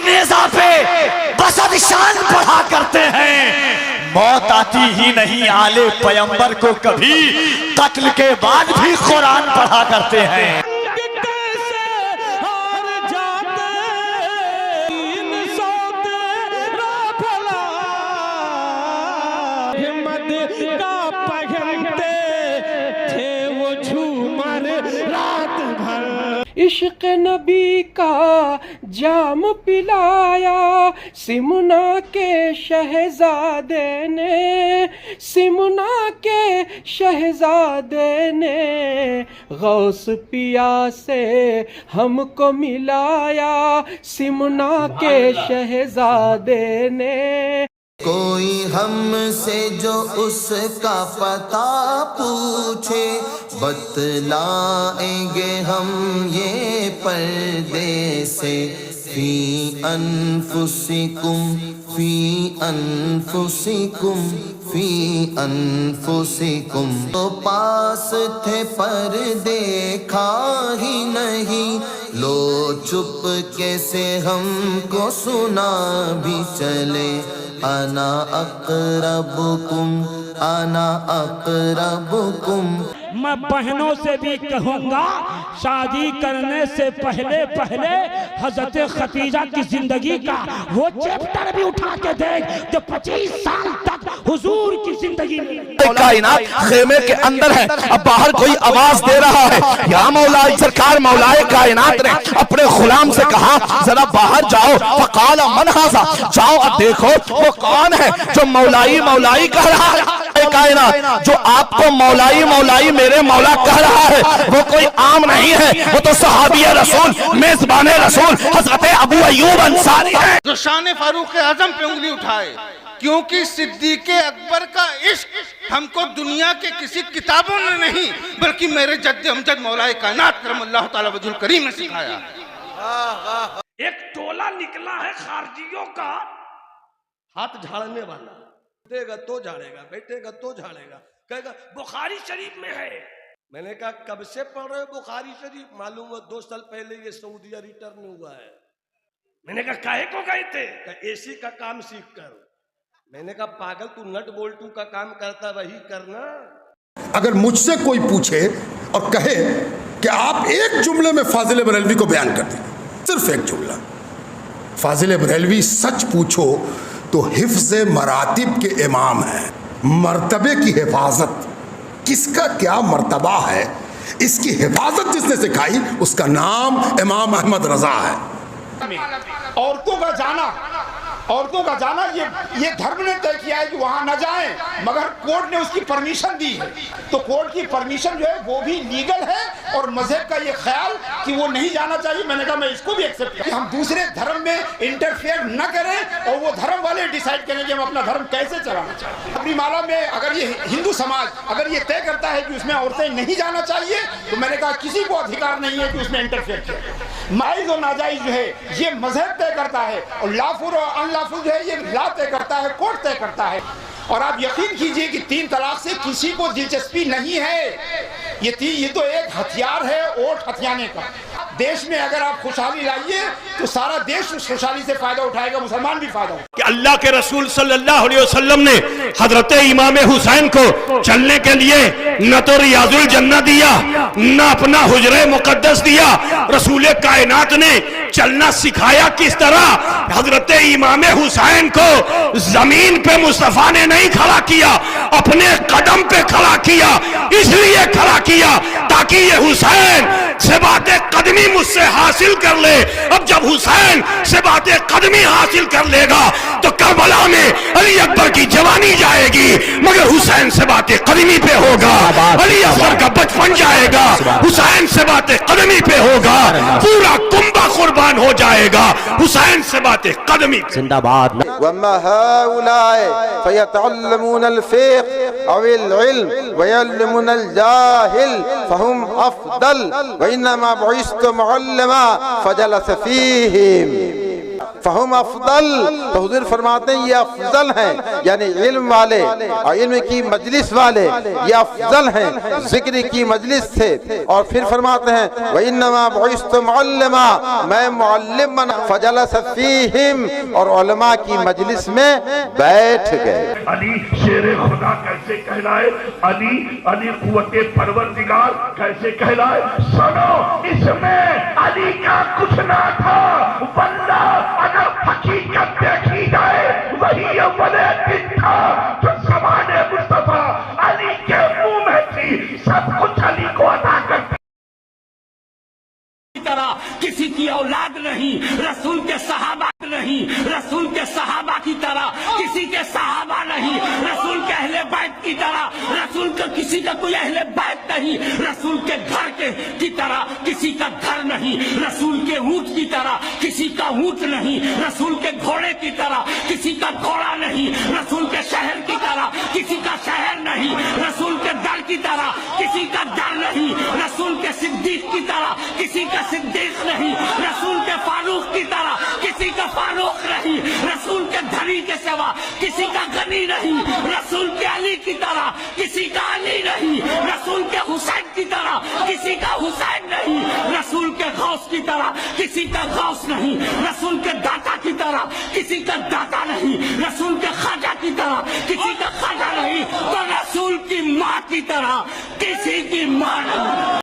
نیزہ پہ بسد شان پڑھا کرتے ہیں، موت آتی ہی نہیں آل پیغمبر کو کبھی، قتل کے بعد بھی قرآن پڑھا کرتے ہیں۔ عشق نبی کا جام پلایا سمنا کے شہزادے نے، سمنا کے شہزادے نے غوث پیا سے ہم کو ملایا سمنا کے شہزادے نے۔ کوئی ہم سے جو اس کا پتہ پوچھے بتلائیں گے ہم یہ پردے سے، فی انفسکم فی انفسکم فی انفسکم، تو پاس تھے پر دیکھا ہی نہیں، لو چپ کیسے ہم کو سنا بھی چلے، انا اقربکم انا اقربکم۔ میں بہنوں سے بھی کہوں گا شادی کرنے سے پہلے حضرت خدیجہ کی زندگی کا وہ چیپٹر بھی اٹھا کے دیکھ جو 25 سال تک حضور کی زندگی میں کائنات خیمے کے اندر ہے، اب باہر کوئی آواز دے رہا ہے، یا مولا سرکار مولا کائنات نے اپنے غلام سے کہا ذرا باہر جاؤ، فقال من ھذا، جاؤ اب دیکھو وہ کون ہے جو مولائی مولائی کہہ رہا ہے۔ کائنات جو آپ کو مولائی مولائی میرے مولا کہہ رہا ہے وہ کوئی عام نہیں ہے، وہ تو صحابی رسول میزبان رسول حضرت ابو ایوب انصاری ہے جو شان فاروق اعظم پہ انگلی اٹھائے، کیونکہ صدیق اکبر کا عشق ہم کو دنیا کے کسی کتابوں نے نہیں بلکہ میرے جد امجد مولا کائنات کرم اللہ تعالی وجہ الکریم نے سکھایا۔ ایک ٹولہ نکلا ہے خارجیوں کا، ہاتھ جھاڑنے والا، بیٹھے گا تو جھاڑے گا، بیٹھے گا تو جھاڑے گا، کہے گا بخاری شریف میں ہے۔ میں نے کہا کب سے پڑھ رہے ہو بخاری شریف؟ معلوم ہوا 2 سال پہلے یہ سعودیہ ریٹرن ہوا ہے۔ میں نے کہا کاہے کو گئے تھے؟ کہ اے سی کا کام سیکھ کر۔ میں نے کہا پاگل تو نٹ بولٹو کا کام کرتا وہی کرنا۔ اگر مجھ سے کوئی پوچھے اور کہے کہ آپ ایک جملے میں فاضل بریلوی کو بیان کر دیں، صرف ایک جملہ، فاضل بریلوی سچ پوچھو تو حفظ مراتب کے امام ہیں، مرتبے کی حفاظت، کس کا کیا مرتبہ ہے اس کی حفاظت جس نے سکھائی اس کا نام امام احمد رضا ہے۔ عورتوں کا جانا یہ دھرم نے طے کیا ہے کہ وہاں نہ جائیں، مگر کورٹ نے اس کی پرمیشن دی ہے، تو کورٹ کی پرمیشن جو ہے وہ بھی لیگل ہے، اور مذہب کا یہ خیال کہ وہ نہیں جانا چاہیے، میں نے کہا میں اس کو بھی ایکسپٹ کرتا ہوں۔ ہم دوسرے دھرم میں انٹرفیئر نہ کریں اور وہ دھرم والے ڈیسائیڈ کریں کہ ہم اپنا دھرم کیسے چلانا چاہیے۔ اپنی مالا میں اگر یہ ہندو سماج اگر یہ طے کرتا ہے کہ اس میں عورتیں نہیں جانا چاہیے تو میں نے کہا کسی کو ادھیکار نہیں ہے کہ اس میں انٹرفیئر کرے۔ جائز اور ناجائز جو ہے یہ مذہب طے کرتا ہے، اور لافل اور ان لافل جو ہے یہ لا طے کرتا ہے، کورٹ طے کرتا ہے۔ اور آپ یقین کیجئے کہ 3 طلاق سے کسی کو دلچسپی نہیں ہے، یہ تو ایک ہتھیار ہے ووٹ ہتھیانے کا۔ دیش میں اگر آپ خوشحالی لائیے تو سارا دیش اس خوشحالی سے فائدہ اٹھائے گا، مسلمان بھی فائدہ اٹھائے گا۔ کہ اللہ کے رسول صلی اللہ علیہ وسلم نے حضرت امام حسین کو چلنے کے لیے نہ تو ریاض الجنہ دیا نہ اپنا حجرہ مقدس دیا، رسول کائنات نے چلنا سکھایا کس طرح۔ حضرت امام حسین کو زمین پہ مصطفیٰ نے نہیں کھڑا کیا، اپنے قدم پہ کھڑا کیا، اس لیے کھڑا کیا تاکہ یہ حسین سے بات قدمی مجھ سے حاصل کر لے۔ اب جب حسین سے بات قدمی حاصل کر لے گا تو کربلا میں علی اکبر کی جوانی جائے گی، مگر حسین سے بات قدمی پہ ہوگا، علی اکبر کا بچپن جائے گا، حسین سے بات قدمی پہ ہوگا، پورا کنبہ قربان ہو جائے گا حسین سے بات قدمی پہ۔ زندہ باد۔ وَمَا هَؤُلَاءِ فَيَتَعَلَّمُونَ الْفِقْهَ أَوِ الْعِلْمَ وَيَعْلَمُونَ الْجَاهِلَ فَهُمْ أَفْضَلُ وَإِنَّمَا بُعِثْتُ مُعَلِّمًا فَجَلَسَ فِيهِمْ۔ فہم افضل، تو حضور فرماتے ہیں یہ افضل ہیں، یعنی علم والے اور علم کی مجلس والے یہ افضل ہیں، ذکر کی مجلس تھے۔ اور پھر فرماتے ہیں وَإِنَّمَا بُعِثْتُ مُعَلِّمًا، میں معلم بنا، فجلس فیہم، اور علماء کی مجلس میں بیٹھ گئے۔ علی شیر خدا کیسے کہلائے، علی قوت پروردگار کیسے کہلائے؟ سنو، اس میں علی کا کچھ نہ تھا، ورنہ اگر حقیقت دیکھی جائے وہی اول دن تھا جو زبان مصطفیٰ علی کے منہ میں تھی، سب کچھ علی کو عطا کرتی طرح کسی کی اولاد نہیں، رسول کے صحابہ نہیں، رسول کے صحابہ کی طرح کسی کے صحابہ نہیں، رسول کے اہل بیت کی طرح رسول کا کسی کا کوئی اہل بیت نہیں، رسول کے گھر کی طرح کسی کا گھر نہیں، رسول کے اونٹ کی طرح کسی کا اونٹ نہیں، رسول کے گھوڑے کی طرح کسی کا گھوڑا نہیں، رسول کے شہر کی طرح کسی کا شہر نہیں، رسول کے در کی طرح کسی کا در نہیں، رسول کے صدیق کی طرح کسی کا صدیق نہیں، رسول کے فاروق کی طرح کسی کا فاروق نہیں، رسول کے دھنی کے سوا کسی کا غنی نہیں، رسول کے علی کی طرح کسی کا علی نہیں، رسول کے حسین کی طرح کسی کا حسین نہیں، رسول کے غوث کی طرح کسی کا غوث نہیں، رسول کے داتا کی طرح کسی کا داتا نہیں، رسول کے خواجہ کی طرح کسی کا خواجہ نہیں، تو رسول کی ماں کی طرح کسی کی ماں نہیں۔